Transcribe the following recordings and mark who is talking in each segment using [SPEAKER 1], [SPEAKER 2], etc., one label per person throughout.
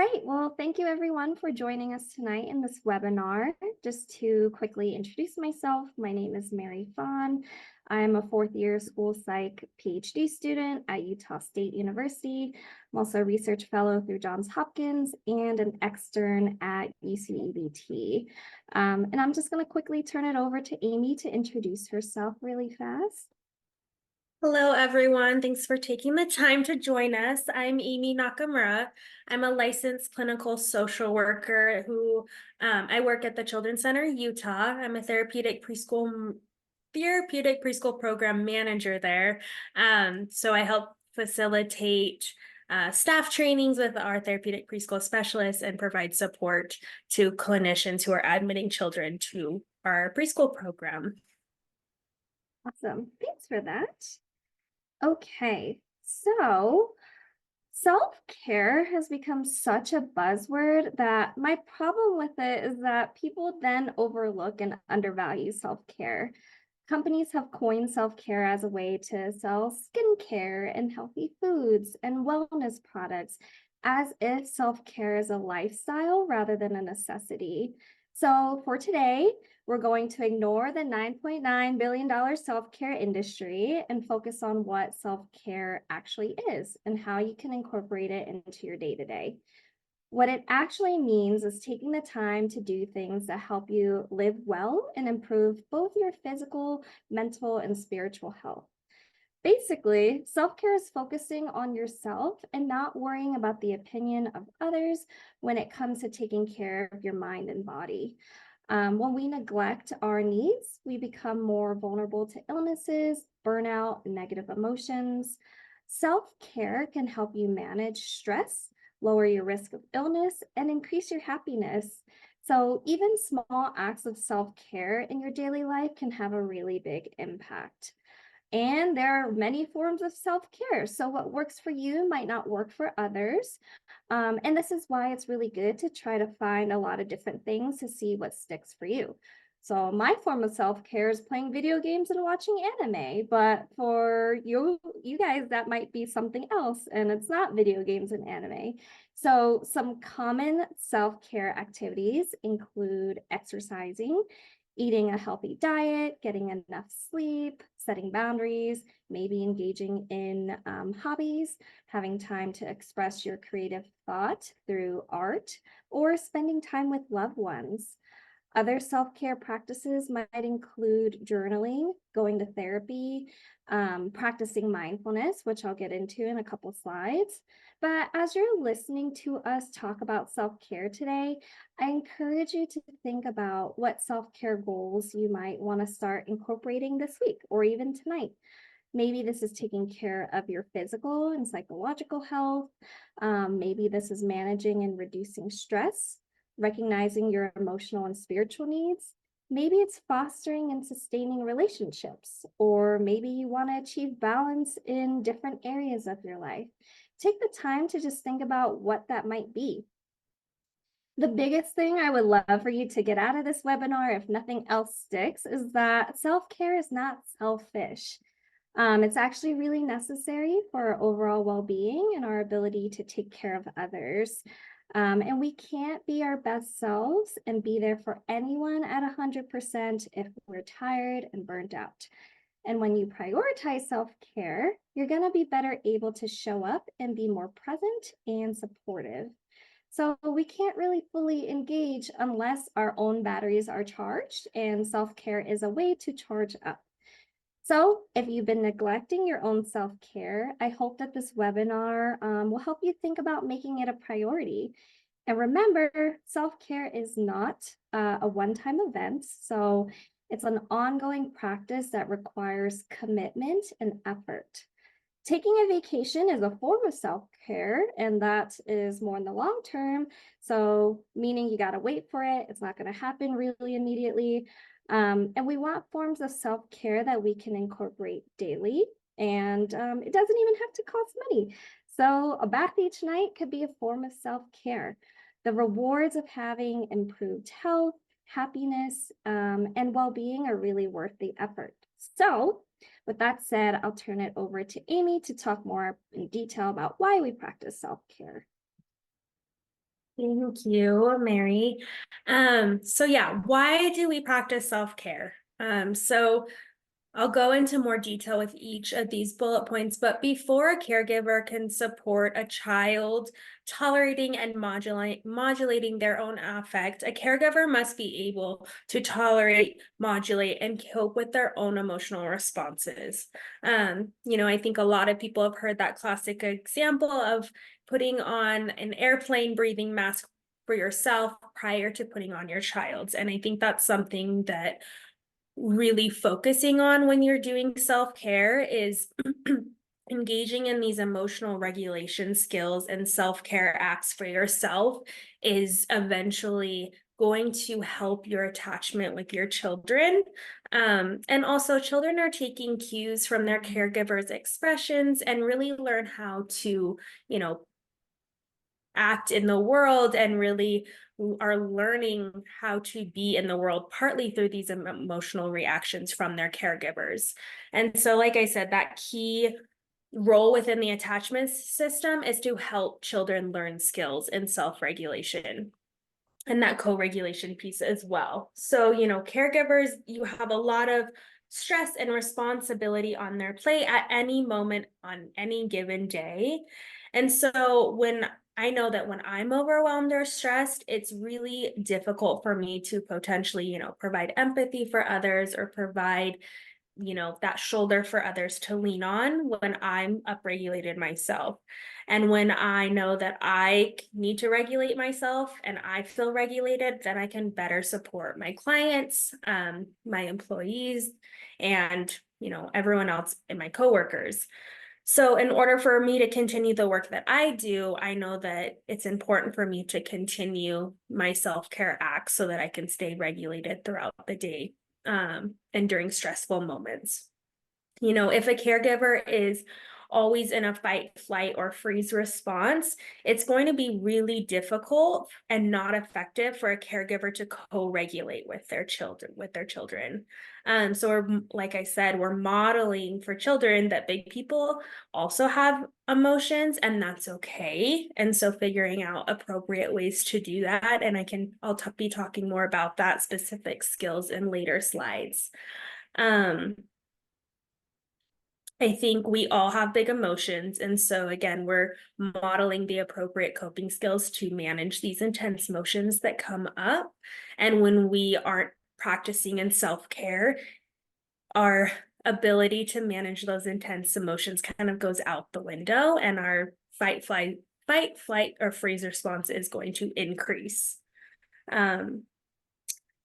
[SPEAKER 1] right, well, thank you everyone for joining us tonight in this webinar. Just to quickly introduce myself, my name is Phan. I'm a fourth year school psych PhD student at Utah State University. I'm also a research fellow through Johns Hopkins and an extern at UCEBT. And I'm just gonna quickly turn it over to Aimee to introduce herself really fast.
[SPEAKER 2] Hello, everyone. Thanks for taking the time to join us. I'm Aimee Nakamura. I'm a licensed clinical social worker who I work at the Children's Center, Utah. I'm a therapeutic preschool program manager there. So I help facilitate staff trainings with our therapeutic preschool specialists and provide support to clinicians who are admitting children to our preschool program.
[SPEAKER 1] Awesome, thanks for that. Okay, so self-care has become such a buzzword that my problem with it is that people then overlook and undervalue self-care. Companies have coined self-care as a way to sell skincare and healthy foods and wellness products, as if self-care is a lifestyle rather than a necessity. So for today, we're going to ignore the $9.9 billion self-care industry and focus on what self-care actually is and how you can incorporate it into your day-to-day. What it actually means is taking the time to do things that help you live well and improve both your physical, mental, and spiritual health. Basically, self-care is focusing on yourself and not worrying about the opinion of others when it comes to taking care of your mind and body. When we neglect our needs, we become more vulnerable to illnesses, burnout, and negative emotions. Self-care can help you manage stress, lower your risk of illness, and increase your happiness. So even small acts of self-care in your daily life can have a really big impact. And there are many forms of self-care. So what works for you might not work for others. And this is why it's really good to try to find a lot of different things to see what sticks for you. So my form of self-care is playing video games and watching anime, but for you guys, that might be something else, and it's not video games and anime. So some common self-care activities include exercising, eating a healthy diet, getting enough sleep, setting boundaries, maybe engaging in hobbies, having time to express your creative thought through art, or spending time with loved ones. Other self-care practices might include journaling, going to therapy, practicing mindfulness, which I'll get into in a couple slides. But as you're listening to us talk about self-care today, I encourage you to think about what self-care goals you might want to start incorporating this week or even tonight. Maybe this is taking care of your physical and psychological health. Maybe this is managing and reducing stress, recognizing your emotional and spiritual needs. Maybe it's fostering and sustaining relationships, or maybe you want to achieve balance in different areas of your life. Take the time to just think about what that might be. The biggest thing I would love for you to get out of this webinar, if nothing else sticks, is that self-care is not selfish. It's actually really necessary for our overall well-being and our ability to take care of others. And we can't be our best selves and be there for anyone at 100% if we're tired and burnt out. And when you prioritize self-care, you're going to be better able to show up and be more present and supportive. So we can't really fully engage unless our own batteries are charged, and self-care is a way to charge up. So if you've been neglecting your own self-care, I hope that this webinar will help you think about making it a priority. And remember, self-care is not a one-time event. So it's an ongoing practice that requires commitment and effort. Taking a vacation is a form of self-care, and that is more in the long term. So meaning you got to wait for it. It's not going to happen really immediately. And we want forms of self-care that we can incorporate daily, and it doesn't even have to cost money. So a bath each night could be a form of self-care. The rewards of having improved health, happiness, and well-being are really worth the effort. So with that said, I'll turn it over to Aimee to talk more in detail about why we practice self-care.
[SPEAKER 2] Thank you, Mary. So yeah, why do we practice self-care? So I'll go into more detail with each of these bullet points, but before a caregiver can support a child tolerating and modulating their own affect, a caregiver must be able to tolerate, modulate, and cope with their own emotional responses. I think a lot of people have heard that classic example of putting on an airplane breathing mask for yourself prior to putting on your child's. And I think that's something that really focusing on when you're doing self-care is engaging in these emotional regulation skills and self-care acts for yourself is eventually going to help your attachment with your children. And also children are taking cues from their caregivers' expressions and really learn how to, act in the world and really are learning how to be in the world partly through these emotional reactions from their caregivers. And so, like I said, that key role within the attachment system is to help children learn skills in self-regulation and that co-regulation piece as well. So, caregivers, you have a lot of stress and responsibility on their plate at any moment on any given day. And so I know that when I'm overwhelmed or stressed, it's really difficult for me to potentially, provide empathy for others or provide that shoulder for others to lean on when I'm upregulated myself. And when I know that I need to regulate myself and I feel regulated, then I can better support my clients, my employees, and everyone else and my coworkers. So in order for me to continue the work that I do, I know that it's important for me to continue my self-care acts so that I can stay regulated throughout the day and during stressful moments. If a caregiver is always in a fight, flight, or freeze response, it's going to be really difficult and not effective for a caregiver to co-regulate with their children. So like I said, we're modeling for children that big people also have emotions and that's okay. And so figuring out appropriate ways to do that. And I'll be talking more about that specific skills in later slides. I think we all have big emotions. And so again, we're modeling the appropriate coping skills to manage these intense emotions that come up. And when we aren't practicing in self-care, our ability to manage those intense emotions kind of goes out the window and our fight, flight, or freeze response is going to increase.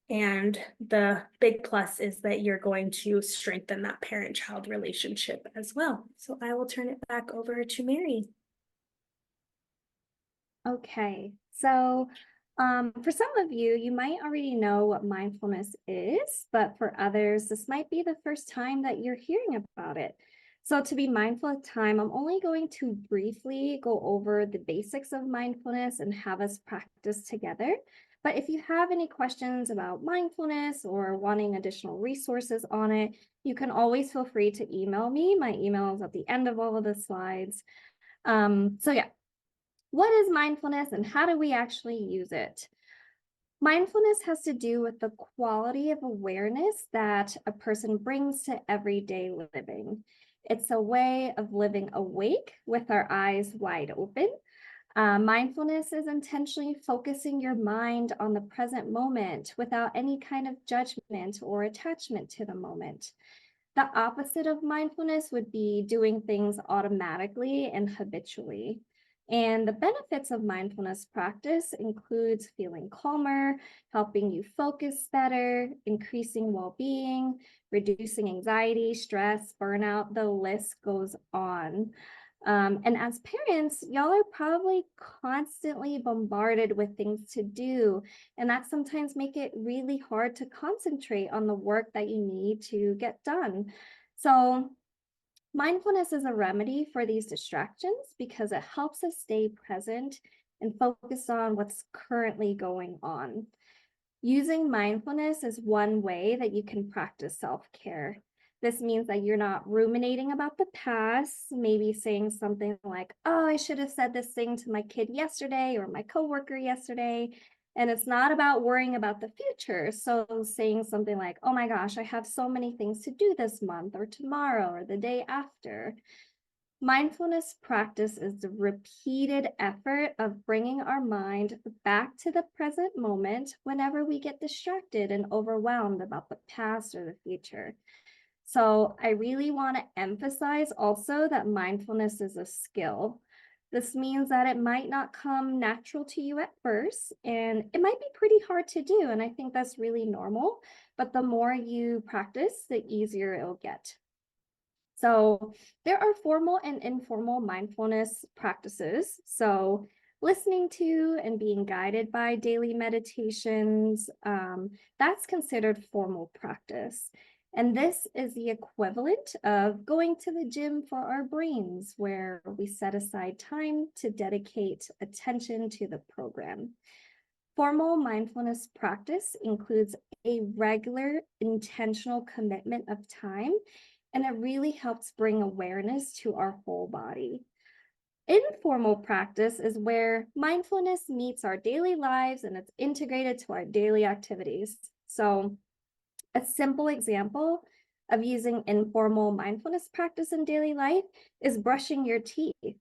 [SPEAKER 2] And the big plus is that you're going to strengthen that parent-child relationship as well. So I will turn it back over to Mary.
[SPEAKER 1] Okay, so for some of you, you might already know what mindfulness is, but for others, this might be the first time that you're hearing about it. So to be mindful of time, I'm only going to briefly go over the basics of mindfulness and have us practice together. But if you have any questions about mindfulness or wanting additional resources on it, you can always feel free to email me. My email is at the end of all of the slides. So yeah, what is mindfulness and how do we actually use it? Mindfulness has to do with the quality of awareness that a person brings to everyday living. It's a way of living awake with our eyes wide open. Mindfulness is intentionally focusing your mind on the present moment without any kind of judgment or attachment to the moment. The opposite of mindfulness would be doing things automatically and habitually. And the benefits of mindfulness practice includes feeling calmer, helping you focus better, increasing well-being, reducing anxiety, stress, burnout, the list goes on. And as parents, y'all are probably constantly bombarded with things to do, and that sometimes make it really hard to concentrate on the work that you need to get done. So mindfulness is a remedy for these distractions because it helps us stay present and focus on what's currently going on. Using mindfulness is one way that you can practice self-care. This means that you're not ruminating about the past, maybe saying something like, oh, I should have said this thing to my kid yesterday or my coworker yesterday. And it's not about worrying about the future. So saying something like, oh my gosh, I have so many things to do this month or tomorrow or the day after. Mindfulness practice is the repeated effort of bringing our mind back to the present moment whenever we get distracted and overwhelmed about the past or the future. So I really want to emphasize also that mindfulness is a skill. This means that it might not come natural to you at first, and it might be pretty hard to do. And I think that's really normal. But the more you practice, the easier it'll get. So there are formal and informal mindfulness practices. So listening to and being guided by daily meditations, that's considered formal practice. And this is the equivalent of going to the gym for our brains, where we set aside time to dedicate attention to the program. Formal mindfulness practice includes a regular intentional commitment of time, and it really helps bring awareness to our whole body. Informal practice is where mindfulness meets our daily lives and it's integrated to our daily activities. So a simple example of using informal mindfulness practice in daily life is brushing your teeth.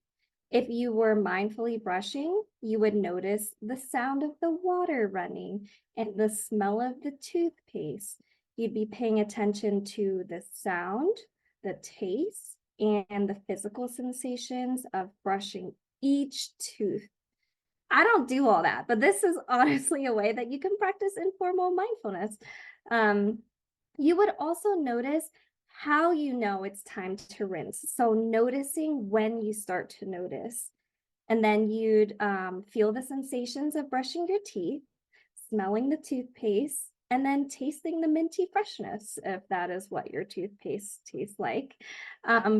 [SPEAKER 1] If you were mindfully brushing, you would notice the sound of the water running and the smell of the toothpaste. You'd be paying attention to the sound, the taste, and the physical sensations of brushing each tooth. I don't do all that, but this is honestly a way that you can practice informal mindfulness. You would also notice how you know it's time to rinse. So noticing when you start to notice. And then you'd feel the sensations of brushing your teeth, smelling the toothpaste, and then tasting the minty freshness, if that is what your toothpaste tastes like.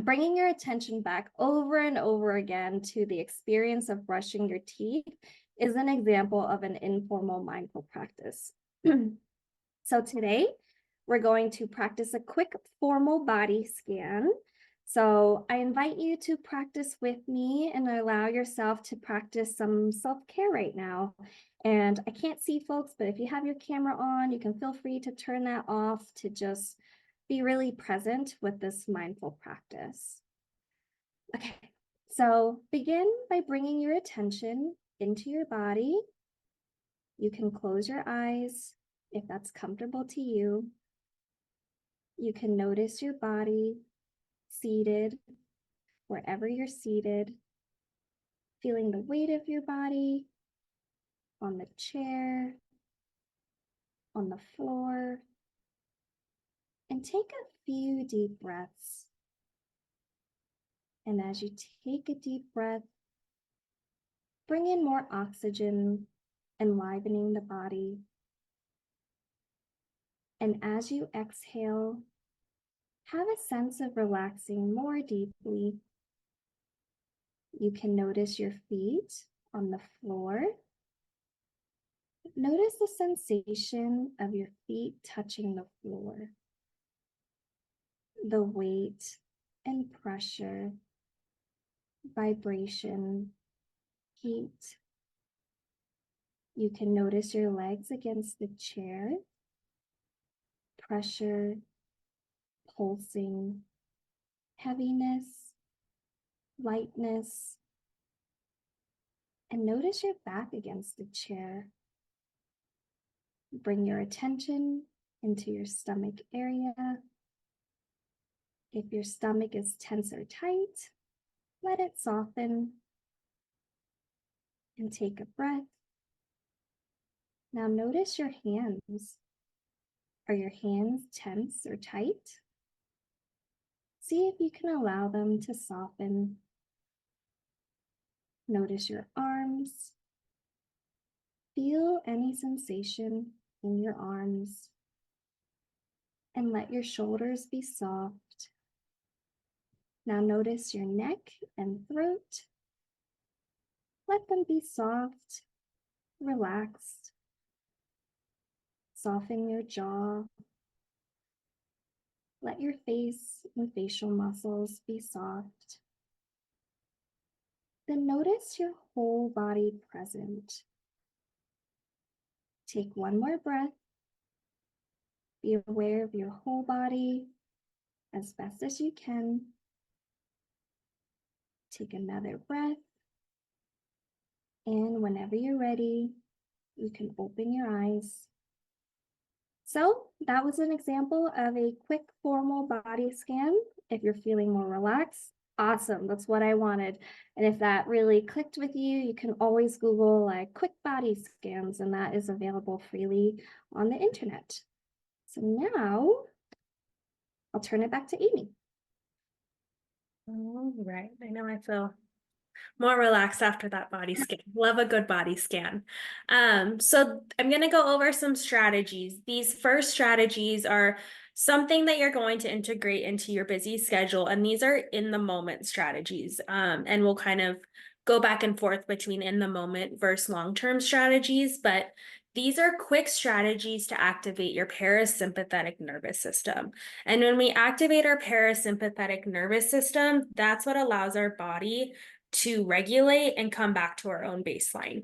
[SPEAKER 1] Bringing your attention back over and over again to the experience of brushing your teeth is an example of an informal mindful practice. So today, we're going to practice a quick formal body scan. So I invite you to practice with me and allow yourself to practice some self-care right now. And I can't see folks, but if you have your camera on, you can feel free to turn that off to just be really present with this mindful practice. Okay, so begin by bringing your attention into your body. You can close your eyes if that's comfortable to you. You can notice your body seated, wherever you're seated, feeling the weight of your body on the chair, on the floor, and take a few deep breaths. And as you take a deep breath, bring in more oxygen, enlivening the body. And as you exhale, have a sense of relaxing more deeply. You can notice your feet on the floor. Notice the sensation of your feet touching the floor, the weight and pressure, vibration, heat. You can notice your legs against the chair, pressure, pulsing, heaviness, lightness, and notice your back against the chair. Bring your attention into your stomach area. If your stomach is tense or tight, let it soften and take a breath. Now notice your hands. Are your hands tense or tight? See if you can allow them to soften. Notice your arms. Feel any sensation in your arms. And let your shoulders be soft. Now notice your neck and throat. Let them be soft, relaxed. Soften your jaw. Let your face and facial muscles be soft. Then notice your whole body present. Take one more breath. Be aware of your whole body as best as you can. Take another breath. And whenever you're ready, you can open your eyes. So that was an example of a quick formal body scan. If you're feeling more relaxed, awesome, that's what I wanted. And if that really clicked with you, you can always Google like quick body scans, and that is available freely on the internet. So now I'll turn it back to Aimee.
[SPEAKER 2] All right, I know I feel more relaxed after that body scan. Love a good body scan. So I'm going to go over some strategies. These first strategies are something that you're going to integrate into your busy schedule, and these are in the moment strategies. And we'll kind of go back and forth between in the moment versus long-term strategies, but these are quick strategies to activate your parasympathetic nervous system. And when we activate our parasympathetic nervous system, that's what allows our body to regulate and come back to our own baseline.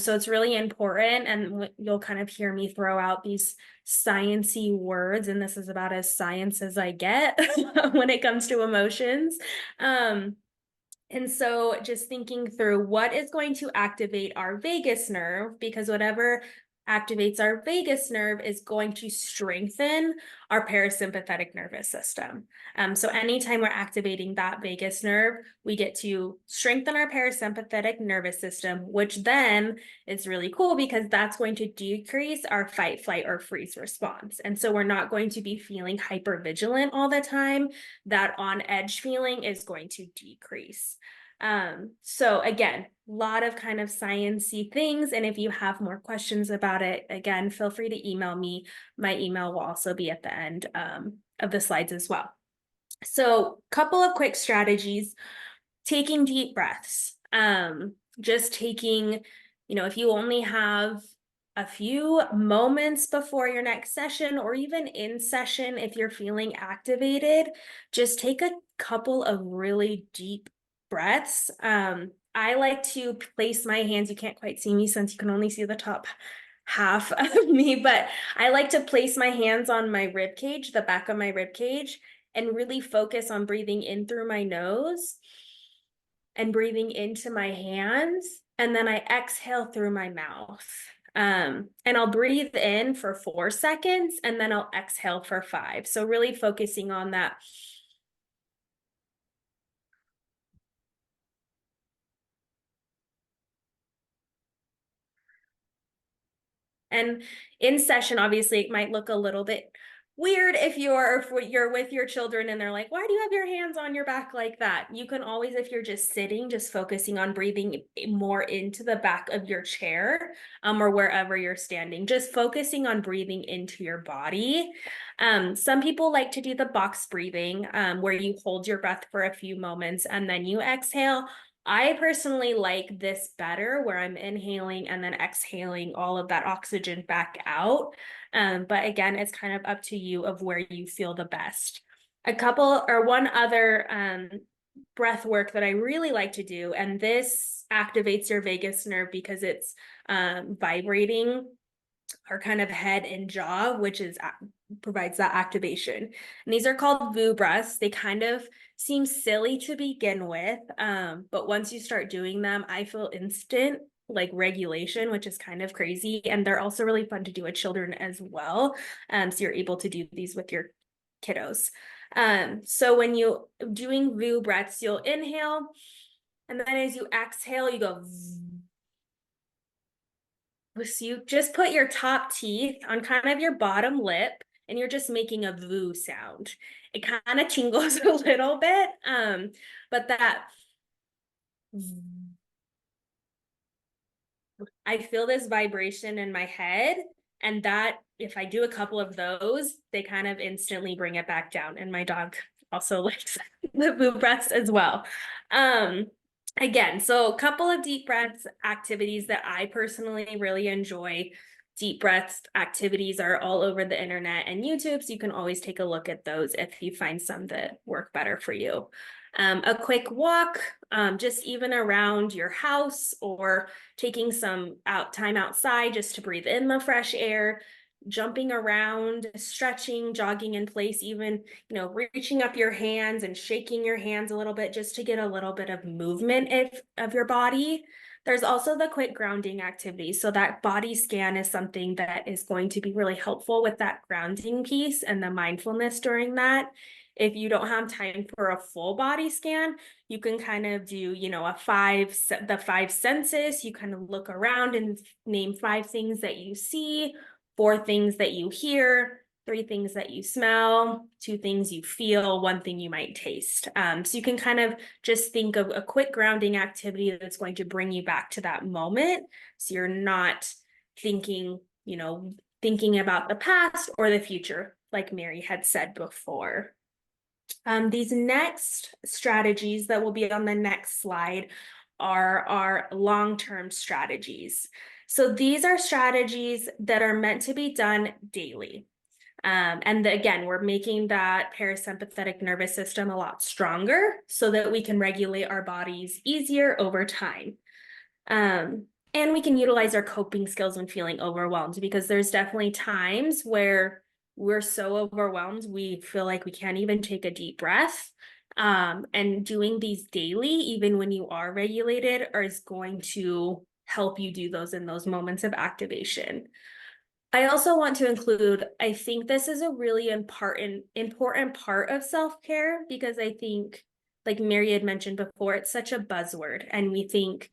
[SPEAKER 2] So it's really important, and you'll kind of hear me throw out these sciencey words, and this is about as science as I get when it comes to emotions. And so just thinking through what is going to activate our vagus nerve, because whatever activates our vagus nerve is going to strengthen our parasympathetic nervous system. So anytime we're activating that vagus nerve, we get to strengthen our parasympathetic nervous system, which then is really cool because that's going to decrease our fight, flight, or freeze response. And so we're not going to be feeling hypervigilant all the time. That on edge feeling is going to decrease. So again, a lot of kind of sciencey things. And if you have more questions about it, again, feel free to email me. My email will also be at the end of the slides as well. So a couple of quick strategies: taking deep breaths, just taking, if you only have a few moments before your next session, or even in session, if you're feeling activated, just take a couple of really deep breaths. I like to place my hands, you can't quite see me since you can only see the top half of me, but I like to place my hands on my rib cage, the back of my rib cage, and really focus on breathing in through my nose and breathing into my hands. And then I exhale through my mouth. And I'll breathe in for 4 seconds, and then I'll exhale for 5. So really focusing on that. And in session, obviously, it might look a little bit weird if you're with your children and they're like, why do you have your hands on your back like that? You can always, if you're just sitting, just focusing on breathing more into the back of your chair, or wherever you're standing, just focusing on breathing into your body. Some people like to do the box breathing, where you hold your breath for a few moments and then you exhale. I personally like this better, where I'm inhaling and then exhaling all of that oxygen back out. But again, it's kind of up to you of where you feel the best. One other breath work that I really like to do, and this activates your vagus nerve because it's vibrating our kind of head and jaw, which provides that activation. And these are called VU breaths. They kind of seem silly to begin with, but once you start doing them, I feel instant like regulation, which is kind of crazy. And they're also really fun to do with children as well. So you're able to do these with your kiddos. So when you doing VU breaths, you'll inhale, and then as you exhale, you go zzz. So you just put your top teeth on kind of your bottom lip, and you're just making a VU sound. It kind of tingles a little bit, but that I feel this vibration in my head, and that if I do a couple of those, they kind of instantly bring it back down. And my dog also likes the VU breaths as well. Again, so a couple of deep breaths activities that I personally really enjoy. deep breath activities are all over the internet and YouTube, so you can always take a look at those if you find some that work better for you. A quick walk, just even around your house, or taking some time outside just to breathe in the fresh air, jumping around, stretching, jogging in place, even, reaching up your hands and shaking your hands a little bit just to get a little bit of movement of your body. There's also the quick grounding activity. So that body scan is something that is going to be really helpful with that grounding piece and the mindfulness during that. If you don't have time for a full body scan, you can kind of do, the five senses. You kind of look around and name 5 things that you see, 4 things that you hear, 3 things that you smell, 2 things you feel, 1 thing you might taste. So you can kind of just think of a quick grounding activity that's going to bring you back to that moment. So you're not thinking about the past or the future, like Mary had said before. These next strategies that will be on the next slide are our long-term strategies. So these are strategies that are meant to be done daily. And again, we're making that parasympathetic nervous system a lot stronger so that we can regulate our bodies easier over time. And we can utilize our coping skills when feeling overwhelmed, because there's definitely times where we're so overwhelmed, we feel like we can't even take a deep breath. And doing these daily, even when you are regulated, is going to help you do those in those moments of activation. I also want to include, I think this is a really important part of self-care, because I think, like Mary had mentioned before, it's such a buzzword, and we think,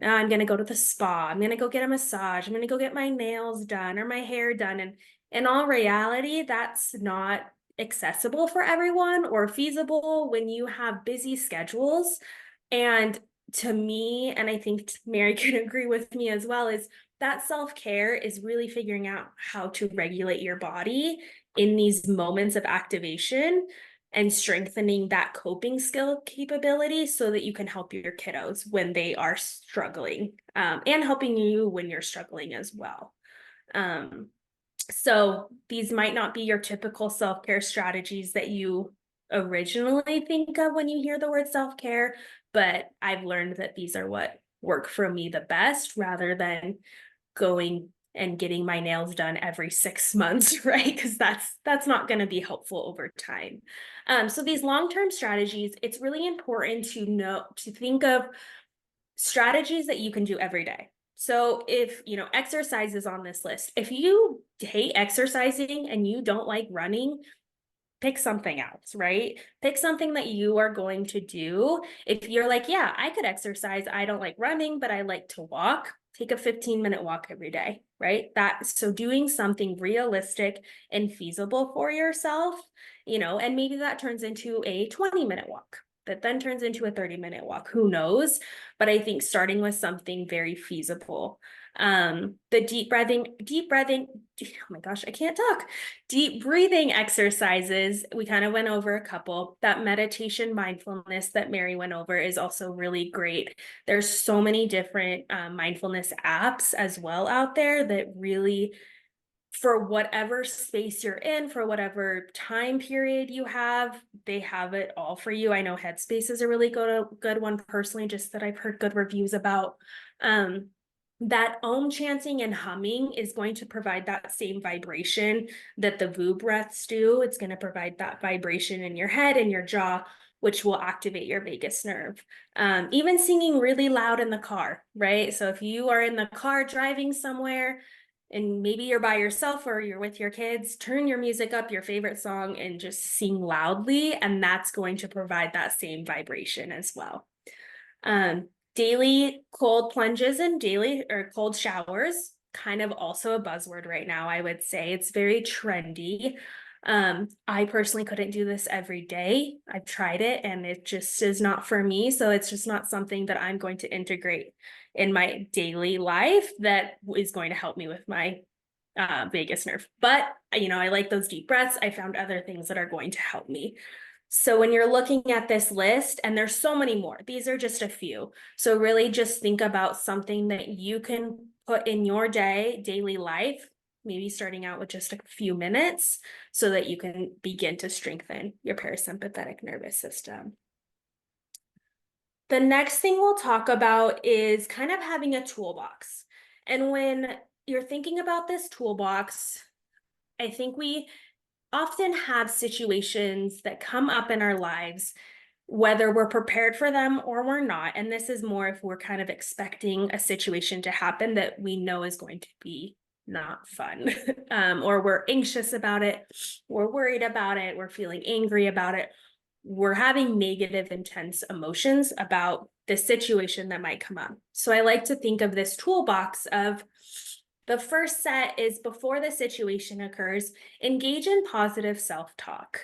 [SPEAKER 2] I'm going to go to the spa, I'm going to go get a massage, I'm going to go get my nails done or my hair done. And in all reality, that's not accessible for everyone or feasible when you have busy schedules. And to me, and I think Mary can agree with me as well, is that self-care is really figuring out how to regulate your body in these moments of activation and strengthening that coping skill capability so that you can help your kiddos when they are struggling, and helping you when you're struggling as well. So these might not be your typical self-care strategies that you originally think of when you hear the word self-care, but I've learned that these are what work for me the best, rather than going and getting my nails done every 6 months, right? Because that's not going to be helpful over time. So these long-term strategies, it's really important to think of strategies that you can do every day. So if, exercise is on this list, if you hate exercising and you don't like running, pick something else, right? Pick something that you are going to do. If you're like, yeah, I could exercise, I don't like running, but I like to walk, take a 15-minute walk every day, right? So doing something realistic and feasible for yourself, and maybe that turns into a 20-minute walk that then turns into a 30-minute walk, who knows? But I think starting with something very feasible. The deep breathing, oh my gosh, I can't talk. Deep breathing exercises, we kind of went over a couple. That meditation mindfulness that Mary went over is also really great. There's so many different mindfulness apps as well out there that really, for whatever space you're in, for whatever time period you have, they have it all for you. I know Headspace is a really good one personally, just that I've heard good reviews about. That Om chanting and humming is going to provide that same vibration that the VU breaths do. It's going to provide that vibration in your head and your jaw, which will activate your vagus nerve. Even singing really loud in the car, right? So if you are in the car driving somewhere, and maybe you're by yourself or you're with your kids, turn your music up, your favorite song, and just sing loudly. And that's going to provide that same vibration as well. Daily cold plunges and daily or cold showers, kind of also a buzzword right now, I would say. It's very trendy. I personally couldn't do this every day. I've tried it and it just is not for me. So it's just not something that I'm going to integrate in my daily life that is going to help me with my vagus nerve. But, I like those deep breaths. I found other things that are going to help me. So when you're looking at this list, and there's so many more, these are just a few. So really just think about something that you can put in your daily life, maybe starting out with just a few minutes so that you can begin to strengthen your parasympathetic nervous system. The next thing we'll talk about is kind of having a toolbox. And when you're thinking about this toolbox, I think we often have situations that come up in our lives, whether we're prepared for them or we're not. And this is more if we're kind of expecting a situation to happen that we know is going to be not fun, or we're anxious about it, we're worried about it, we're feeling angry about it, we're having negative, intense emotions about the situation that might come up. So I like to think of this toolbox of the first set is before the situation occurs, engage in positive self-talk.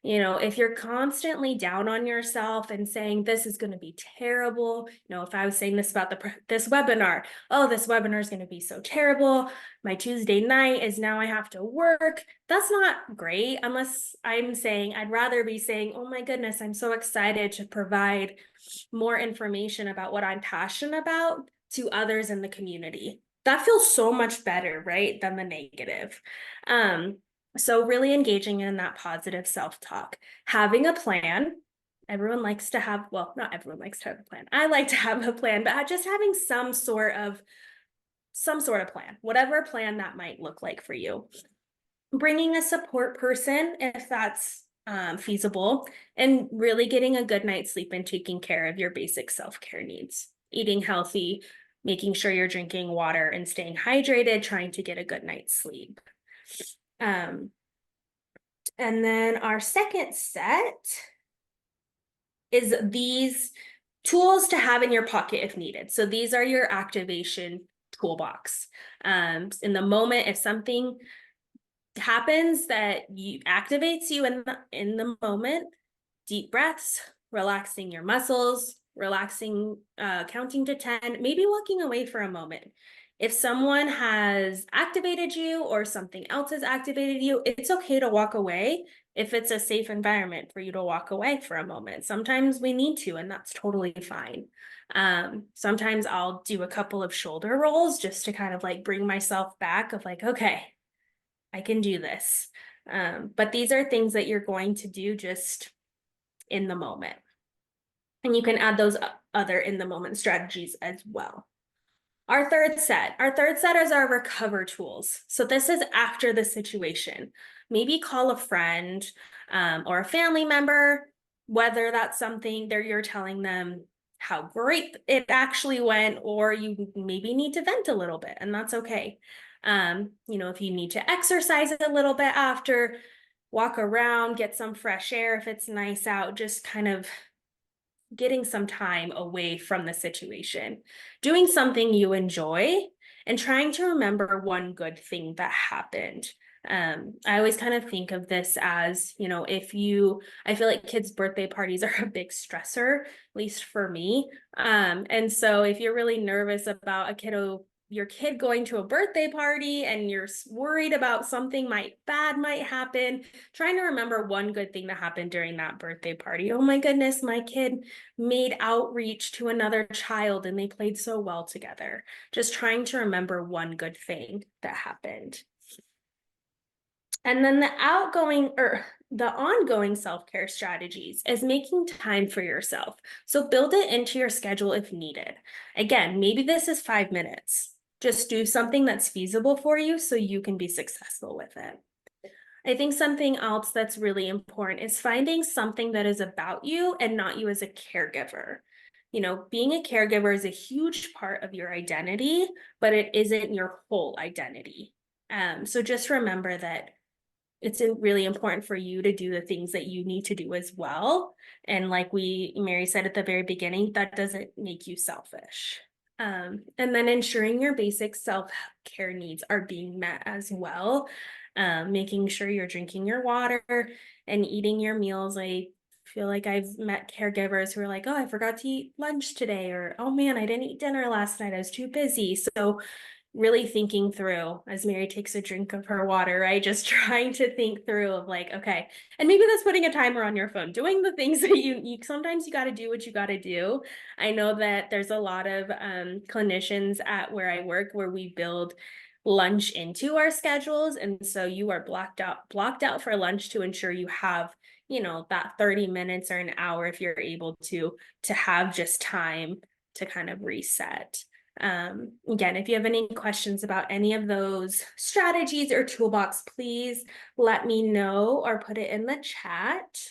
[SPEAKER 2] You know, if you're constantly down on yourself and saying this is going to be terrible, you know, if I was saying this about this webinar, oh, this webinar is going to be so terrible. My Tuesday night is now I have to work. That's not great unless I'm saying I'd rather be saying, oh my goodness, I'm so excited to provide more information about what I'm passionate about to others in the community. That feels so much better, right, than the negative. So really engaging in that positive self-talk, having a plan. Everyone likes to have, well, not everyone likes to have a plan. I like to have a plan, but just having some sort of plan, whatever plan that might look like for you. Bringing a support person if that's feasible, and really getting a good night's sleep and taking care of your basic self-care needs. Eating healthy, making sure you're drinking water and staying hydrated, trying to get a good night's sleep. And then our second set is these tools to have in your pocket if needed. So these are your activation toolbox. In the moment, if something happens that activates you in the moment, deep breaths, relaxing your muscles, relaxing, counting to 10, maybe walking away for a moment. If someone has activated you or something else has activated you, it's okay to walk away if it's a safe environment for you to walk away for a moment. Sometimes we need to, and that's totally fine. Sometimes I'll do a couple of shoulder rolls just to kind of like bring myself back of like, okay, I can do this. But these are things that you're going to do just in the moment. And you can add those other in the moment strategies as well. Our third set is our recover tools. So this is after the situation. Maybe call a friend or a family member, whether that's something that you're telling them how great it actually went, or you maybe need to vent a little bit, and that's okay. You know, if you need to exercise a little bit after, walk around, get some fresh air if it's nice out, just kind of getting some time away from the situation, doing something you enjoy, and trying to remember one good thing that happened. I always kind of think of this as, you know, I feel like kids' birthday parties are a big stressor, at least for me. And so if you're really nervous about your kid going to a birthday party and you're worried about something bad might happen, trying to remember one good thing that happened during that birthday party. Oh my goodness, my kid made outreach to another child and they played so well together. Just trying to remember one good thing that happened. And then the ongoing self-care strategies is making time for yourself. So build it into your schedule if needed. Again, maybe this is 5 minutes. Just do something that's feasible for you so you can be successful with it. I think something else that's really important is finding something that is about you and not you as a caregiver. You know, being a caregiver is a huge part of your identity, but it isn't your whole identity. So just remember that it's really important for you to do the things that you need to do as well. And like Mary said at the very beginning, that doesn't make you selfish. And then ensuring your basic self-care needs are being met as well. Making sure you're drinking your water and eating your meals. I feel like I've met caregivers who are like, oh, I forgot to eat lunch today, or oh man, I didn't eat dinner last night, I was too busy. So really thinking through as Mary takes a drink of her water, right? Just trying to think through of like, okay, and maybe that's putting a timer on your phone, doing the things that you sometimes you got to do what you got to do. I know that there's a lot of clinicians at where I work where we build lunch into our schedules, and so you are blocked out for lunch to ensure you have, that 30 minutes or an hour if you're able to have just time to kind of reset. Again, if you have any questions about any of those strategies or toolbox, please let me know or put it in the chat.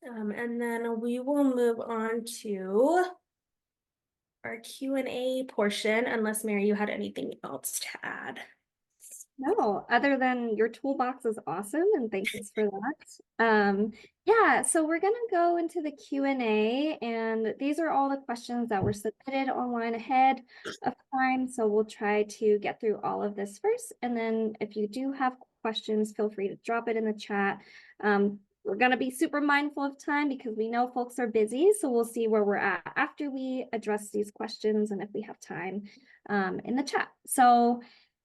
[SPEAKER 2] And then we will move on to our Q&A portion, unless Mary, you had anything else to add.
[SPEAKER 1] No, other than your toolbox is awesome, and thanks for that. Yeah, so we're gonna go into the Q&A, and these are all the questions that were submitted online ahead of time. So we'll try to get through all of this first, and then if you do have questions, feel free to drop it in the chat. We're gonna be super mindful of time because we know folks are busy, so we'll see where we're at after we address these questions and if we have time in the chat. So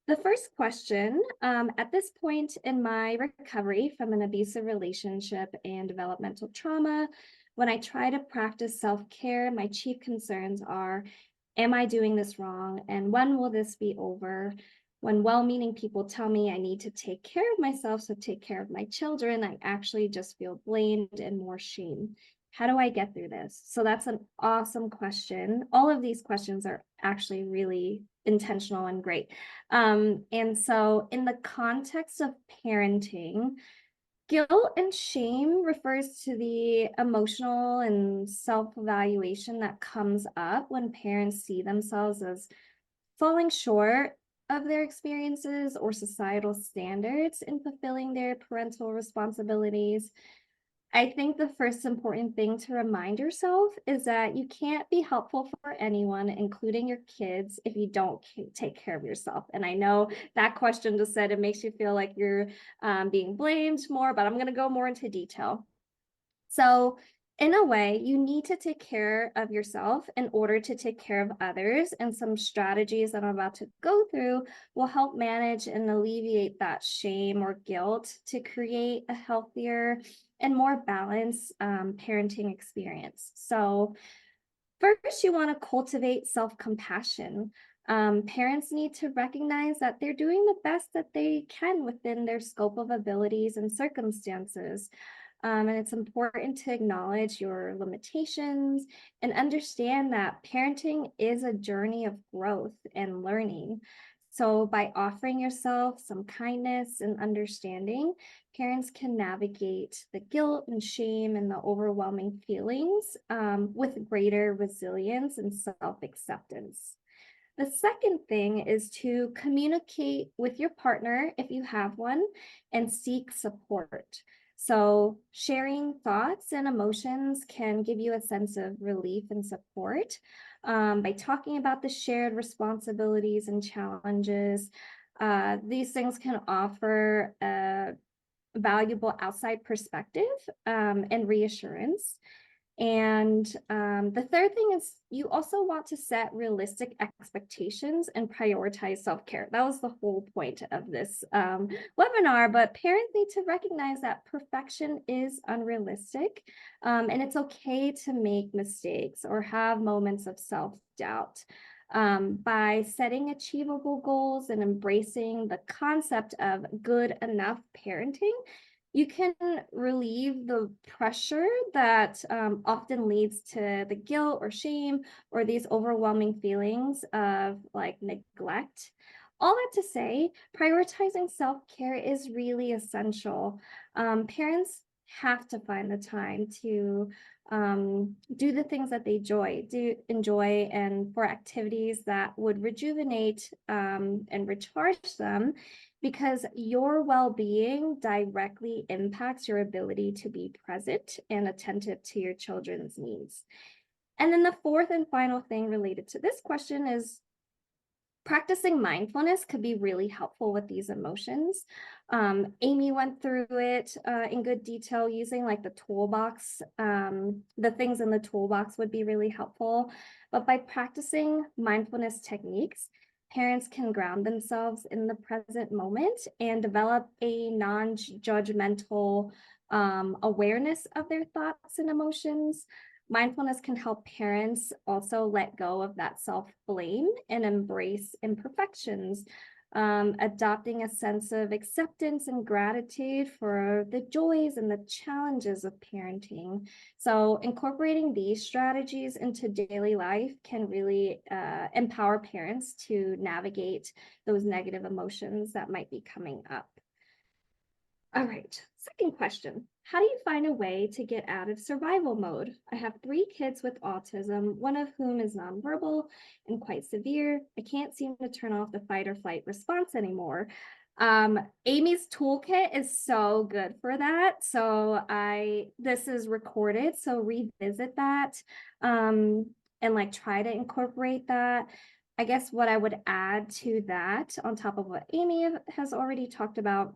[SPEAKER 1] the first question, at this point in my recovery from an abusive relationship and developmental trauma, when I try to practice self-care, my chief concerns are, am I doing this wrong? And when will this be over? When well-meaning people tell me I need to take care of myself, so take care of my children, I actually just feel blamed and more shame. How do I get through this? So that's an awesome question. All of these questions are actually really intentional and great. And so in the context of parenting, guilt and shame refers to the emotional and self-evaluation that comes up when parents see themselves as falling short of their experiences or societal standards in fulfilling their parental responsibilities. I think the first important thing to remind yourself is that you can't be helpful for anyone, including your kids, if you don't take care of yourself. And I know that question just said it makes you feel like you're being blamed more, but I'm going to go more into detail. So in a way, you need to take care of yourself in order to take care of others. And some strategies that I'm about to go through will help manage and alleviate that shame or guilt to create a healthier and more balanced parenting experience. So first, you want to cultivate self-compassion. Parents need to recognize that they're doing the best that they can within their scope of abilities and circumstances. And it's important to acknowledge your limitations and understand that parenting is a journey of growth and learning. So by offering yourself some kindness and understanding, parents can navigate the guilt and shame and the overwhelming feelings with greater resilience and self-acceptance. The second thing is to communicate with your partner if you have one and seek support. So sharing thoughts and emotions can give you a sense of relief and support by talking about the shared responsibilities and challenges. These things can offer a valuable outside perspective and reassurance. And the third thing is you also want to set realistic expectations and prioritize self-care. That was the whole point of this webinar, but parents need to recognize that perfection is unrealistic, and it's okay to make mistakes or have moments of self-doubt. By setting achievable goals and embracing the concept of good enough parenting, you can relieve the pressure that often leads to the guilt or shame or these overwhelming feelings of like neglect. All that to say, prioritizing self-care is really essential. Parents have to find the time to do the things that they enjoy and for activities that would rejuvenate and recharge them, because your well-being directly impacts your ability to be present and attentive to your children's needs. And then the fourth and final thing related to this question is practicing mindfulness could be really helpful with these emotions. Aimee went through it in good detail using like the toolbox. The things in the toolbox would be really helpful. But by practicing mindfulness techniques, parents can ground themselves in the present moment and develop a non-judgmental awareness of their thoughts and emotions. Mindfulness can help parents also let go of that self-blame and embrace imperfections, adopting a sense of acceptance and gratitude for the joys and the challenges of parenting. So incorporating these strategies into daily life can really empower parents to navigate those negative emotions that might be coming up. All right, second question. How do you find a way to get out of survival mode? I have 3 kids with autism, one of whom is nonverbal and quite severe. I can't seem to turn off the fight or flight response anymore. Aimee's toolkit is so good for that. So this is recorded, so revisit that and like try to incorporate that. I guess what I would add to that on top of what Aimee has already talked about,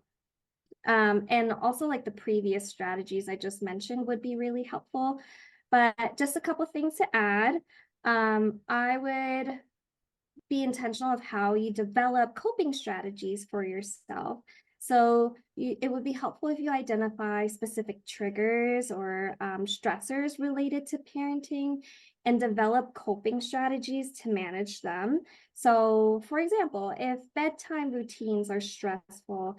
[SPEAKER 1] and also like the previous strategies I just mentioned would be really helpful. But just a couple things to add. I would be intentional of how you develop coping strategies for yourself. So it would be helpful if you identify specific triggers or stressors related to parenting and develop coping strategies to manage them. So for example, if bedtime routines are stressful,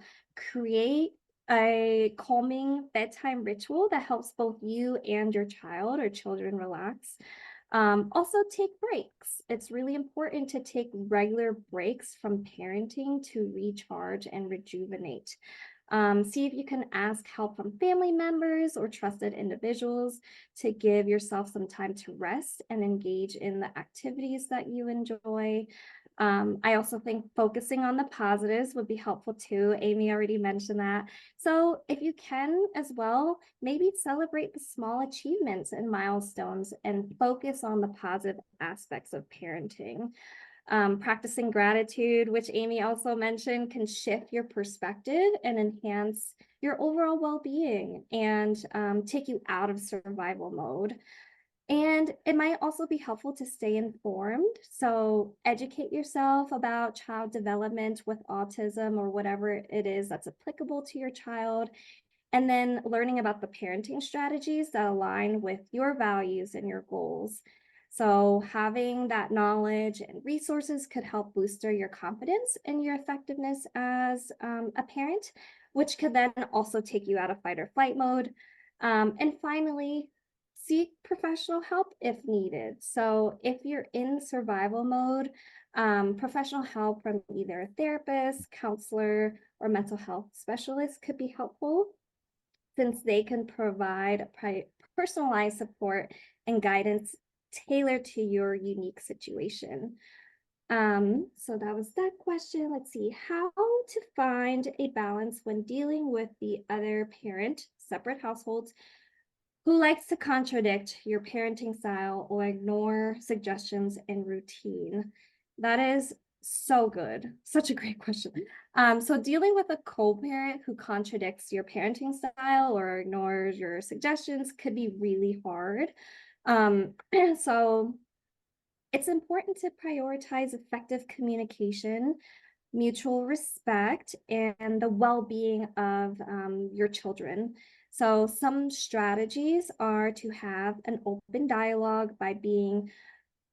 [SPEAKER 1] create a calming bedtime ritual that helps both you and your child or children relax. Also take breaks. It's really important to take regular breaks from parenting to recharge and rejuvenate. See if you can ask help from family members or trusted individuals to give yourself some time to rest and engage in the activities that you enjoy. I also think focusing on the positives would be helpful too. Aimee already mentioned that. So if you can as well, maybe celebrate the small achievements and milestones and focus on the positive aspects of parenting. Practicing gratitude, which Aimee also mentioned, can shift your perspective and enhance your overall well-being and take you out of survival mode. And it might also be helpful to stay informed. So educate yourself about child development with autism or whatever it is that's applicable to your child. And then learning about the parenting strategies that align with your values and your goals. So having that knowledge and resources could help booster your confidence and your effectiveness as a parent, which could then also take you out of fight or flight mode. And finally, seek professional help if needed. So if you're in survival mode, professional help from either a therapist, counselor, or mental health specialist could be helpful, since they can provide personalized support and guidance tailored to your unique situation. So that was that question. Let's see, how to find a balance when dealing with the other parent, separate households, who likes to contradict your parenting style or ignore suggestions and routine? That is so good. Such a great question. So dealing with a co-parent who contradicts your parenting style or ignores your suggestions could be really hard. So it's important to prioritize effective communication, mutual respect, and the well-being of your children. So some strategies are to have an open dialogue by being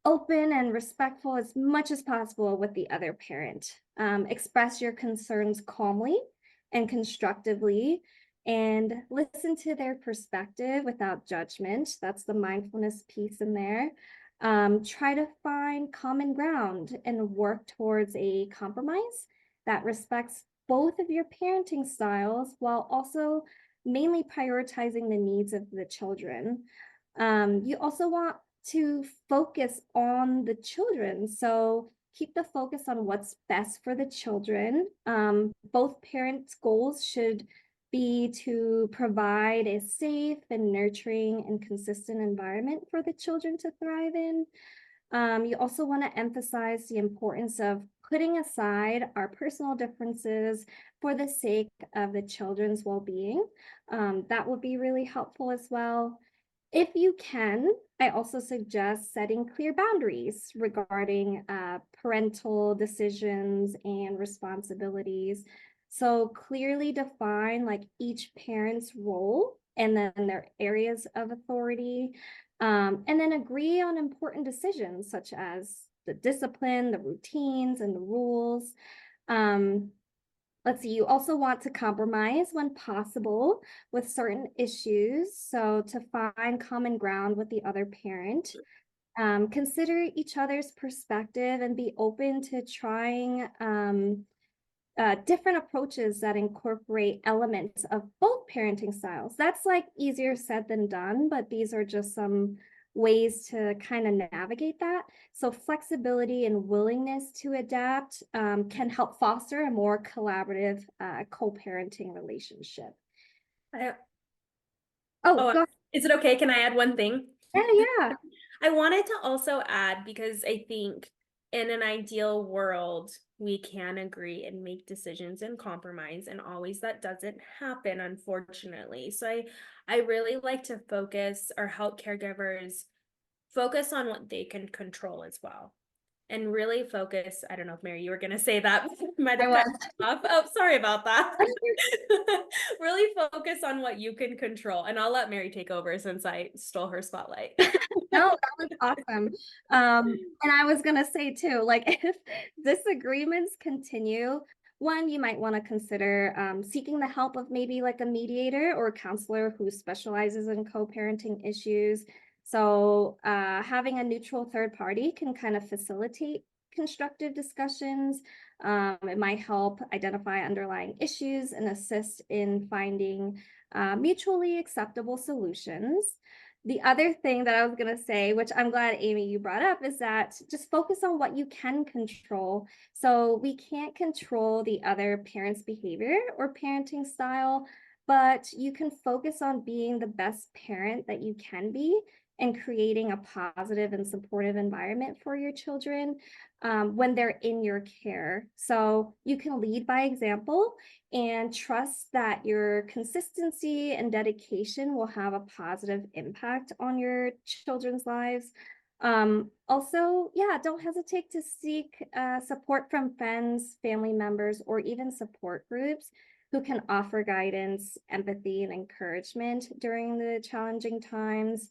[SPEAKER 1] open and respectful as much as possible with the other parent. Express your concerns calmly and constructively, and listen to their perspective without judgment. That's the mindfulness piece in there. Try to find common ground and work towards a compromise that respects both of your parenting styles while also mainly prioritizing the needs of the children. You also want to focus on the children. So keep the focus on what's best for the children. Both parents' goals should be to provide a safe and nurturing and consistent environment for the children to thrive in. You also want to emphasize the importance of putting aside our personal differences for the sake of the children's well-being. That would be really helpful as well. If you can, I also suggest setting clear boundaries regarding parental decisions and responsibilities. So clearly define like each parent's role and then their areas of authority, and then agree on important decisions such as the discipline, the routines, and the rules. Um, Let's see, you also want to compromise when possible with certain issues. So to find common ground with the other parent, consider each other's perspective and be open to trying different approaches that incorporate elements of both parenting styles. That's like easier said than done, but these are just some ways to kind of navigate that. So flexibility and willingness to adapt can help foster a more collaborative co-parenting relationship.
[SPEAKER 2] I,
[SPEAKER 1] Oh,
[SPEAKER 2] oh,
[SPEAKER 1] go
[SPEAKER 2] is it okay? Can I add one thing?
[SPEAKER 1] ahead. Yeah.
[SPEAKER 2] I wanted to also add because I think in an ideal world, we can agree and make decisions and compromise, and always that doesn't happen, unfortunately. So I really like to focus or help caregivers focus on what they can control as well. And really focus. I don't know if Mary, you were gonna say that, might
[SPEAKER 1] I
[SPEAKER 2] have cut
[SPEAKER 1] was.
[SPEAKER 2] off. Oh, sorry about that. Really focus on what you can control. And I'll let Mary take over since I stole her spotlight.
[SPEAKER 1] No, that was awesome. And I was gonna say too, like if disagreements continue, one, you might want to consider seeking the help of maybe like a mediator or a counselor who specializes in co-parenting issues. So having a neutral third party can kind of facilitate constructive discussions. It might help identify underlying issues and assist in finding mutually acceptable solutions. The other thing that I was going to say, which I'm glad, Aimee, you brought up, is that just focus on what you can control. So we can't control the other parent's behavior or parenting style, but you can focus on being the best parent that you can be and creating a positive and supportive environment for your children when they're in your care. So you can lead by example and trust that your consistency and dedication will have a positive impact on your children's lives. Also, yeah, don't hesitate to seek support from friends, family members, or even support groups who can offer guidance, empathy, and encouragement during the challenging times.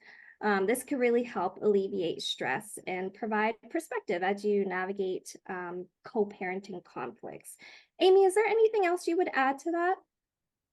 [SPEAKER 1] This could really help alleviate stress and provide perspective as you navigate co-parenting conflicts. Aimee, is there anything else you would add to that?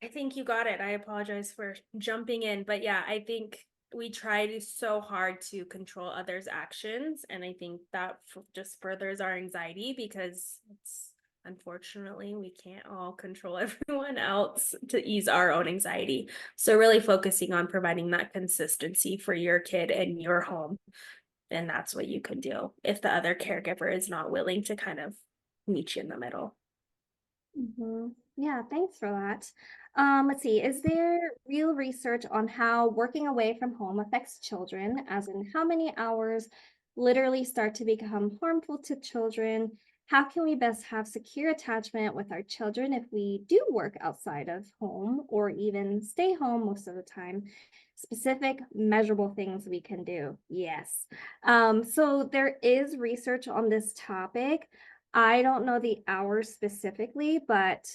[SPEAKER 2] I think you got it. I apologize for jumping in, but yeah, I think we try so hard to control others' actions, and I think that just furthers our anxiety because it's unfortunately we can't all control everyone else to ease our own anxiety. So really focusing on providing that consistency for your kid and your home, and that's what you can do if the other caregiver is not willing to kind of meet you in the middle.
[SPEAKER 1] Yeah, thanks for that. Let's see, is there real research on how working away from home affects children, as in how many hours literally start to become harmful to children? How can we best have secure attachment with our children if we do work outside of home or even stay home most of the time? Specific measurable things we can do. Yes. So there is research on this topic. I don't know the hours specifically, but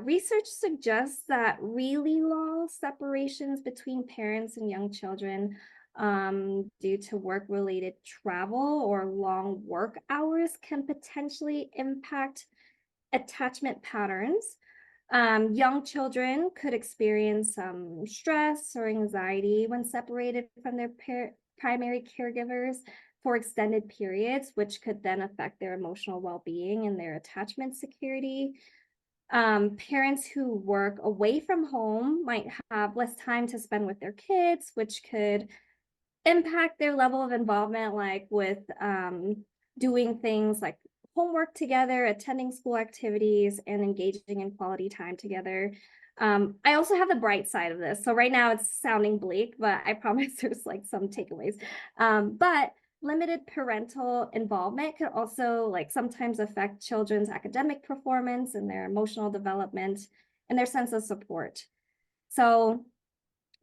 [SPEAKER 1] research suggests that really long separations between parents and young children due to work-related travel or long work hours can potentially impact attachment patterns. Young children could experience some stress or anxiety when separated from their primary caregivers for extended periods, which could then affect their emotional well-being and their attachment security. Parents who work away from home might have less time to spend with their kids, which could impact their level of involvement, like with doing things like homework together, attending school activities, and engaging in quality time together. I also have the bright side of this. So right now it's sounding bleak, but I promise there's like some takeaways. But limited parental involvement could also like sometimes affect children's academic performance and their emotional development and their sense of support. So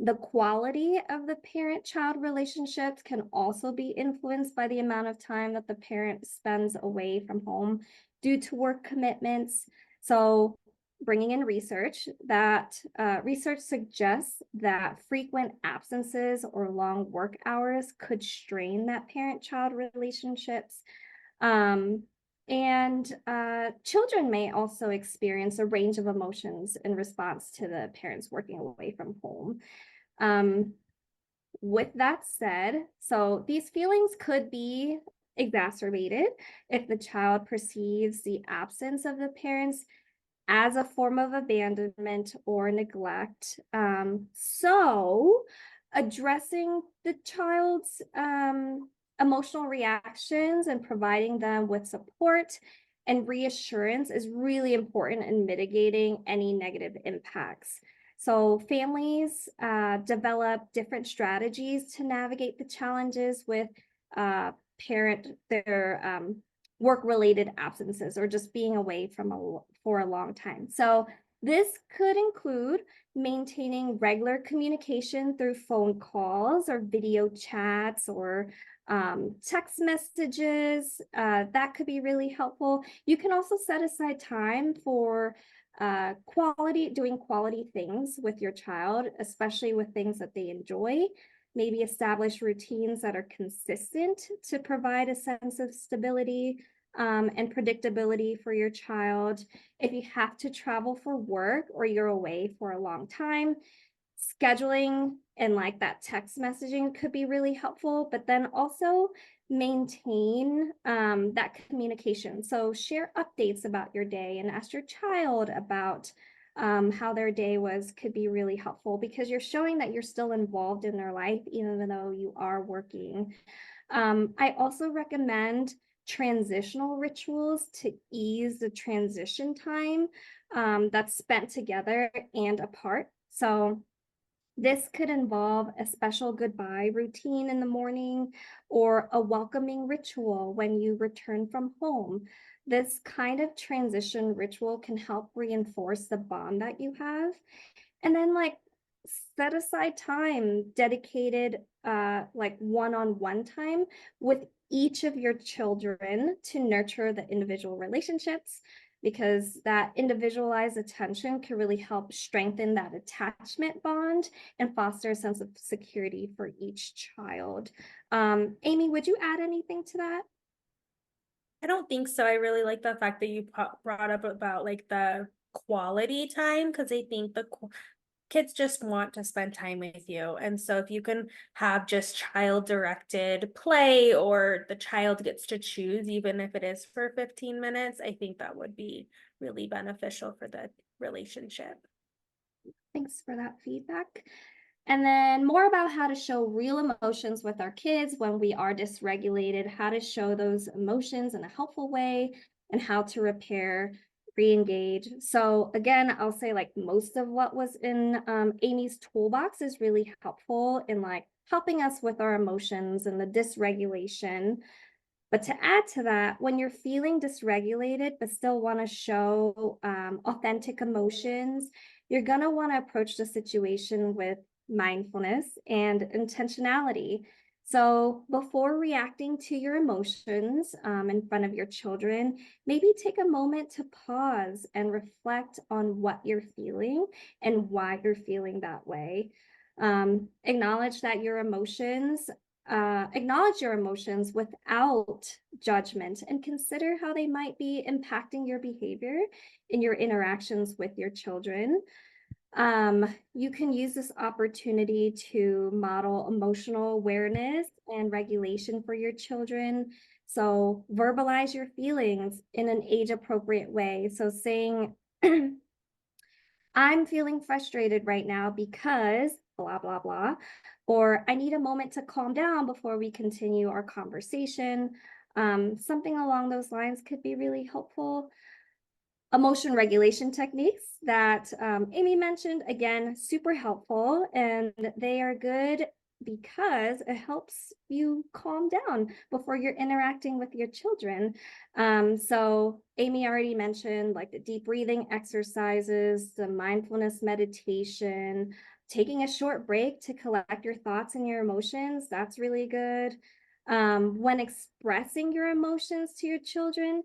[SPEAKER 1] The quality of the parent-child relationships can also be influenced by the amount of time that the parent spends away from home due to work commitments. So bringing in research research suggests that frequent absences or long work hours could strain that parent-child relationships. Children may also experience a range of emotions in response to the parents working away from home. With that said, so these feelings could be exacerbated if the child perceives the absence of the parents as a form of abandonment or neglect. So addressing the child's emotional reactions and providing them with support and reassurance is really important in mitigating any negative impacts. So families develop different strategies to navigate the challenges with their work-related absences or just being away for a long time. So this could include maintaining regular communication through phone calls or video chats or text messages. That could be really helpful. You can also set aside time for doing quality things with your child, especially with things that they enjoy. Maybe establish routines that are consistent to provide a sense of stability and predictability for your child. If you have to travel for work or you're away for a long time, scheduling and like that text messaging could be really helpful, but then also maintain that communication. So share updates about your day and ask your child about how their day was could be really helpful because you're showing that you're still involved in their life, even though you are working. I also recommend transitional rituals to ease the transition time that's spent together and apart. So this could involve a special goodbye routine in the morning or a welcoming ritual when you return from home. This kind of transition ritual can help reinforce the bond that you have. And then set aside time dedicated like one-on-one time with each of your children to nurture the individual relationships because that individualized attention can really help strengthen that attachment bond and foster a sense of security for each child. Aimee, would you add anything to that?
[SPEAKER 2] I don't think so. I really like the fact that you brought up about like the quality time because I think kids just want to spend time with you. And so if you can have just child-directed play or the child gets to choose, even if it is for 15 minutes, I think that would be really beneficial for the relationship.
[SPEAKER 1] Thanks for that feedback. And then more about how to show real emotions with our kids when we are dysregulated, how to show those emotions in a helpful way, and how to repair, re-engage. So again, I'll say like most of what was in Aimee's toolbox is really helpful in like helping us with our emotions and the dysregulation. But to add to that, when you're feeling dysregulated but still want to show authentic emotions, you're going to want to approach the situation with mindfulness and intentionality. So before reacting to your emotions in front of your children, maybe take a moment to pause and reflect on what you're feeling and why you're feeling that way. Acknowledge that your emotions acknowledge your emotions without judgment and consider how they might be impacting your behavior in your interactions with your children. You can use this opportunity to model emotional awareness and regulation for your children. So verbalize your feelings in an age-appropriate way. So saying, I'm feeling frustrated right now because blah, blah, blah, or I need a moment to calm down before we continue our conversation. Something along those lines could be really helpful. Emotion regulation techniques that Aimee mentioned, again, super helpful, and they are good because it helps you calm down before you're interacting with your children. So Aimee already mentioned like the deep breathing exercises, the mindfulness meditation, taking a short break to collect your thoughts and your emotions, that's really good. When expressing your emotions to your children,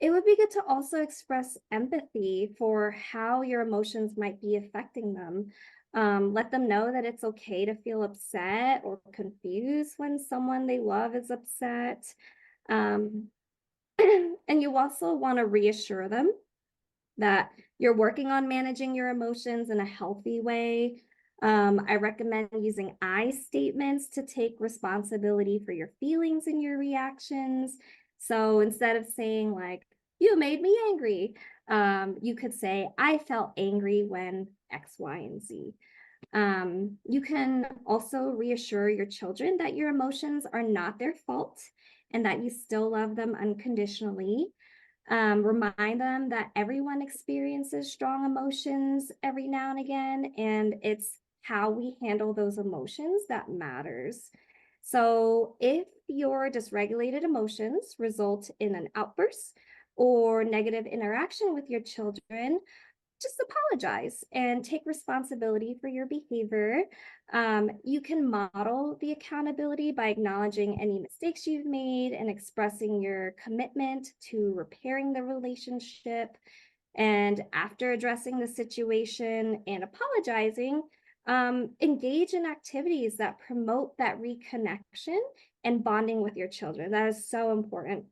[SPEAKER 1] it would be good to also express empathy for how your emotions might be affecting them. Let them know that it's okay to feel upset or confused when someone they love is upset. Um, and you also want to reassure them that you're working on managing your emotions in a healthy way. I recommend using I statements to take responsibility for your feelings and your reactions. So instead of saying, like, you made me angry, you could say, I felt angry when X, Y, and Z. You can also reassure your children that your emotions are not their fault and that you still love them unconditionally. Remind them that everyone experiences strong emotions every now and again, and it's how we handle those emotions that matters. So, if your dysregulated emotions result in an outburst or negative interaction with your children, just apologize and take responsibility for your behavior. You can model the accountability by acknowledging any mistakes you've made and expressing your commitment to repairing the relationship. And after addressing the situation and apologizing, engage in activities that promote that reconnection and bonding with your children. That is so important.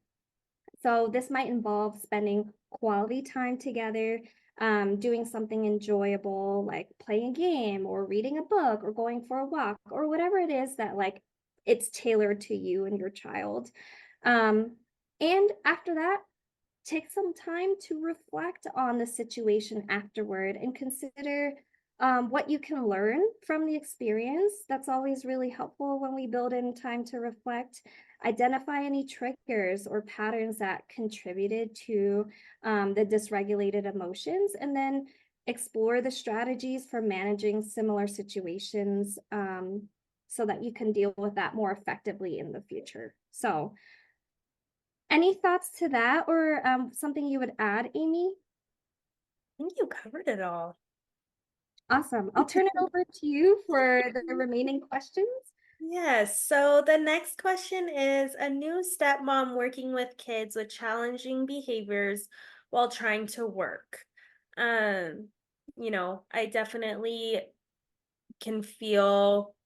[SPEAKER 1] So this might involve spending quality time together, doing something enjoyable like playing a game or reading a book or going for a walk or whatever it is that like it's tailored to you and your child. And after that, take some time to reflect on the situation afterward and consider what you can learn from the experience. That's always really helpful when we build in time to reflect. Identify any triggers or patterns that contributed to the dysregulated emotions, and then explore the strategies for managing similar situations so that you can deal with that more effectively in the future. So, any thoughts to that or something you would add, Aimee?
[SPEAKER 2] I think you covered it all.
[SPEAKER 1] Awesome. I'll turn it over to you for the remaining questions.
[SPEAKER 2] Yes, so the next question is a new stepmom working with kids with challenging behaviors while trying to work. Um, I definitely can feel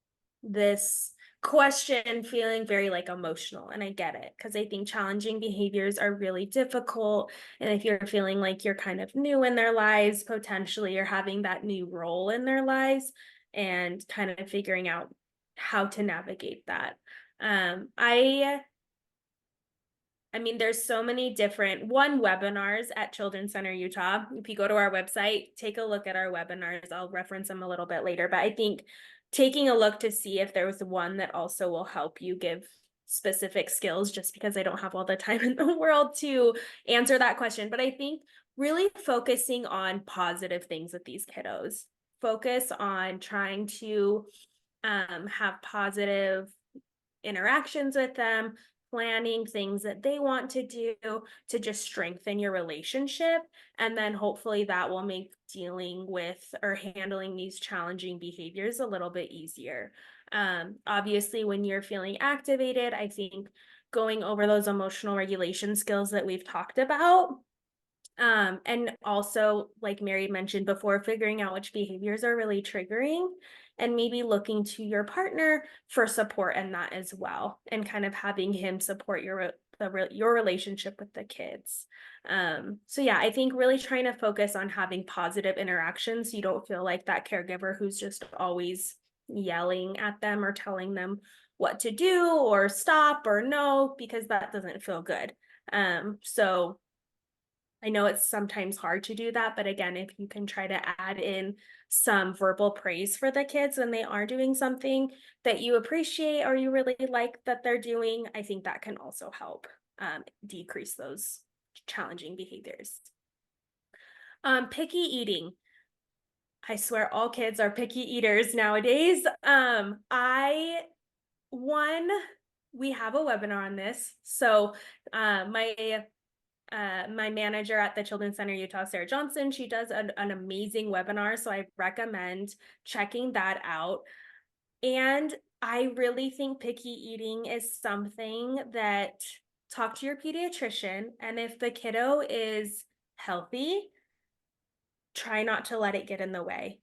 [SPEAKER 2] this question feeling very like emotional, and I get it because I think challenging behaviors are really difficult, and if you're feeling like you're kind of new in their lives, potentially you're having that new role in their lives and kind of figuring out how to navigate that. I mean, there's so many different webinars at Children's Center Utah. If you go to our website, take a look at our webinars. I'll reference them a little bit later, but I think taking a look to see if there was one that also will help you give specific skills, just because I don't have all the time in the world to answer that question. But I think really focusing on positive things with these kiddos, focus on trying to have positive interactions with them, planning things that they want to do to just strengthen your relationship. And then hopefully that will make dealing with or handling these challenging behaviors a little bit easier. Obviously, when you're feeling activated, I think going over those emotional regulation skills that we've talked about. And also, like Mary mentioned before, figuring out which behaviors are really triggering and maybe looking to your partner for support in that as well, and kind of having him support your relationship with the kids. So yeah, I think really trying to focus on having positive interactions. So you don't feel like that caregiver who's just always yelling at them or telling them what to do or stop or no, because that doesn't feel good. So I know it's sometimes hard to do that, but again, if you can try to add in some verbal praise for the kids when they are doing something that you appreciate or you really like that they're doing, I think that can also help decrease those challenging behaviors. Picky eating. I swear all kids are picky eaters nowadays. We have a webinar on this. So my My manager at the Children's Center Utah, Sarah Johnson, she does an amazing webinar. So I recommend checking that out. And I really think picky eating is something that talk to your pediatrician. And if the kiddo is healthy, try not to let it get in the way.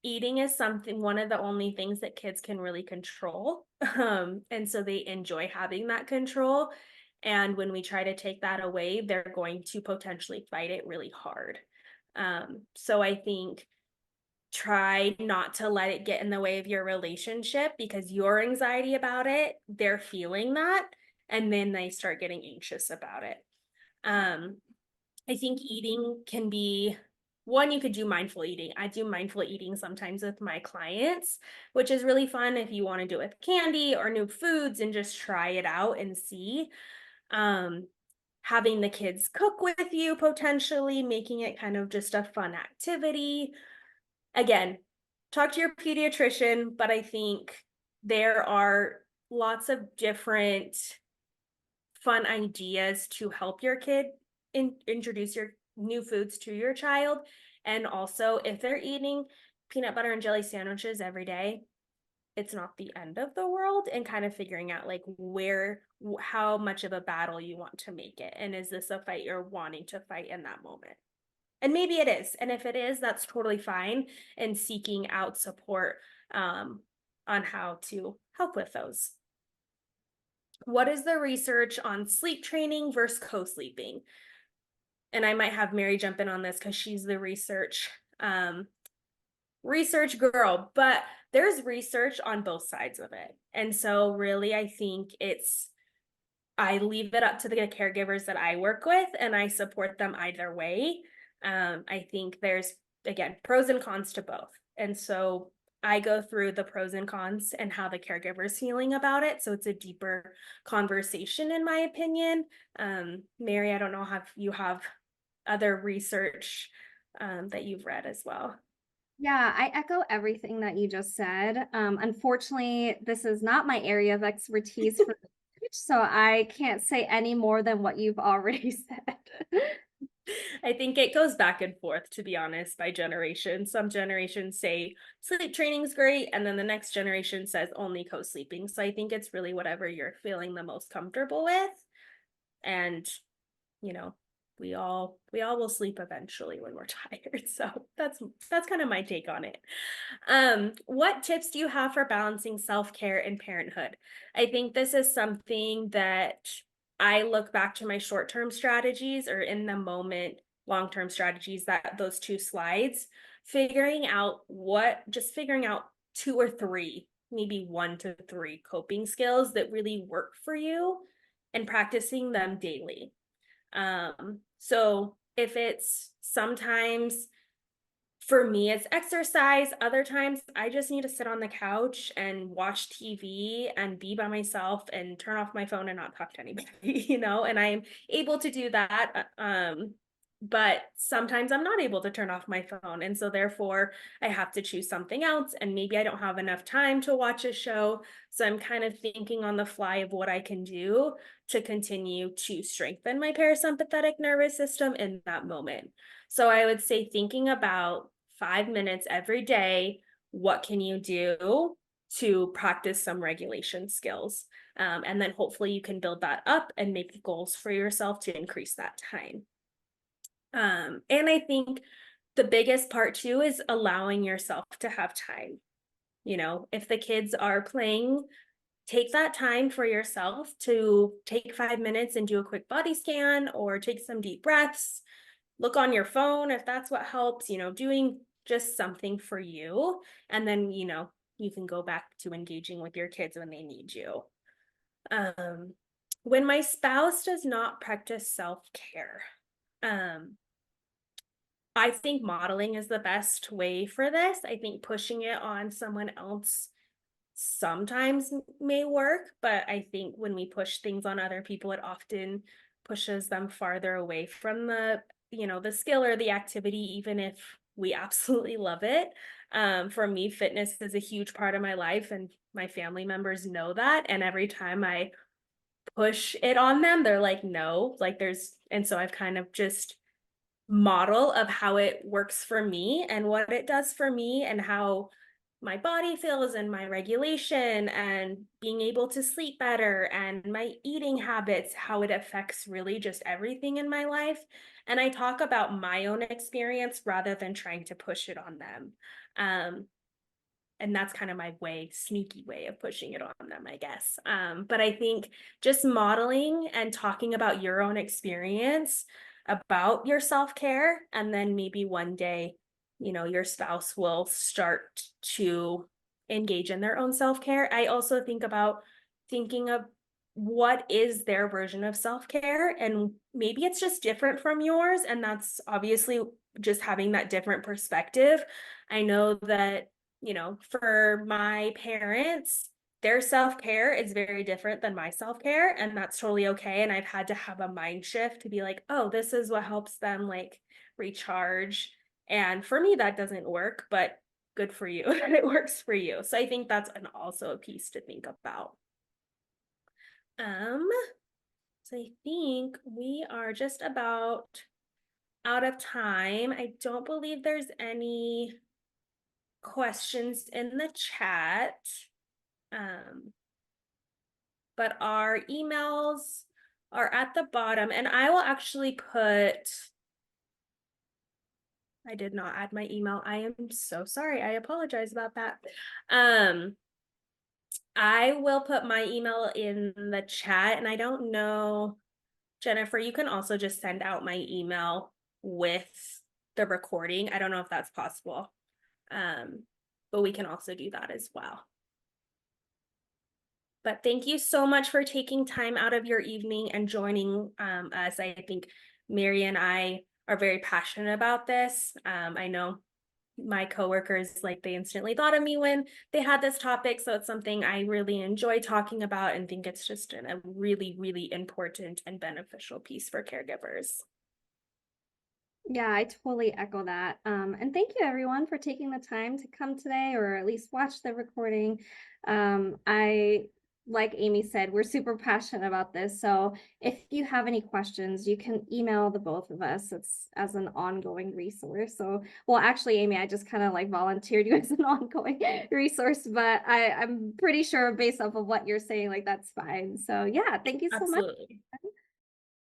[SPEAKER 2] Eating is one of the only things that kids can really control. And so they enjoy having that control. And when we try to take that away, they're going to potentially fight it really hard. So I think try not to let it get in the way of your relationship, because your anxiety about it, they're feeling that, and then they start getting anxious about it. I think eating can be one, you could do mindful eating. I do mindful eating sometimes with my clients, which is really fun if you want to do it with candy or new foods and just try it out and see. Having the kids cook with you, potentially making it kind of just a fun activity. Again, talk to your pediatrician, but I think there are lots of different fun ideas to help your kid introduce your new foods to your child. And also, if they're eating peanut butter and jelly sandwiches every day, it's not the end of the world, and kind of figuring out like how much of a battle you want to make it. And is this a fight you're wanting to fight in that moment? And maybe it is. And if it is, that's totally fine. And seeking out support on how to help with those. What is the research on sleep training versus co-sleeping? And I might have Mary jump in on this because she's the research girl, but there's research on both sides of it. And so really, I think I leave it up to the caregivers that I work with, and I support them either way. I think there's, again, pros and cons to both. And so I go through the pros and cons and how the caregiver's feeling about it. So it's a deeper conversation, in my opinion. Mary, I don't know if you have other research that you've read as well.
[SPEAKER 1] Yeah, I echo everything that you just said. Unfortunately, this is not my area of expertise for research, so I can't say any more than what you've already said.
[SPEAKER 2] I think it goes back and forth, to be honest, by generation. Some generations say sleep training is great, and then the next generation says only co-sleeping. So I think it's really whatever you're feeling the most comfortable with. And, you know, we all will sleep eventually when we're tired. So that's kind of my take on it. What tips do you have for balancing self-care and parenthood? I think this is something that I look back to my short-term strategies, or in the moment long-term strategies, that those two slides, figuring out two or three, maybe 1 to 3 coping skills that really work for you, and practicing them daily. So if it's sometimes, for me, it's exercise. Other times I just need to sit on the couch and watch TV and be by myself and turn off my phone and not talk to anybody, and I'm able to do that. But sometimes I'm not able to turn off my phone. And so therefore I have to choose something else. And maybe I don't have enough time to watch a show. So I'm kind of thinking on the fly of what I can do to continue to strengthen my parasympathetic nervous system in that moment. So I would say thinking about 5 minutes every day, what can you do to practice some regulation skills? And then hopefully you can build that up and make goals for yourself to increase that time. And I think the biggest part too is allowing yourself to have time. If the kids are playing, take that time for yourself to take 5 minutes and do a quick body scan, or take some deep breaths, look on your phone if that's what helps, doing just something for you. And then, you can go back to engaging with your kids when they need you. When my spouse does not practice self-care, I think modeling is the best way for this. I think pushing it on someone else sometimes may work, but I think when we push things on other people, it often pushes them farther away from the skill or the activity, even if we absolutely love it. For me, fitness is a huge part of my life, and my family members know that. And every time I push it on them. They're like, no, like and so I've kind of just model of how it works for me and what it does for me and how my body feels and my regulation and being able to sleep better and my eating habits, how it affects really just everything in my life. And I talk about my own experience rather than trying to push it on them. And that's kind of my sneaky way of pushing it on them, I guess. But I think just modeling and talking about your own experience about your self-care, and then maybe one day, your spouse will start to engage in their own self-care. I also think about thinking of what is their version of self-care, and maybe it's just different from yours, and that's obviously just having that different perspective. I know that for my parents, their self-care is very different than my self-care, and that's totally okay. And I've had to have a mind shift to be like, oh, this is what helps them like recharge. And for me, that doesn't work, but good for you that it works for you. So I think that's also a piece to think about. So I think we are just about out of time. I don't believe there's any questions in the chat. But our emails are at the bottom, and I will actually I did not add my email. I am so sorry. I apologize about that. I will put my email in the chat, and I don't know, Jennifer, you can also just send out my email with the recording. I don't know if that's possible. But we can also do that as well. But thank you so much for taking time out of your evening and joining us. I think Mary and I are very passionate about this. I know my coworkers, like, they instantly thought of me when they had this topic. So it's something I really enjoy talking about and think it's just a really, really important and beneficial piece for caregivers.
[SPEAKER 1] Yeah, I totally echo that. And thank you everyone for taking the time to come today or at least watch the recording. Like Aimee said, we're super passionate about this. So if you have any questions, you can email the both of us. It's as an ongoing resource. So, well, actually, Aimee, I just kind of like volunteered you as an ongoing resource, but I'm pretty sure based off of what you're saying, like that's fine. So yeah, thank you so much.
[SPEAKER 2] Absolutely.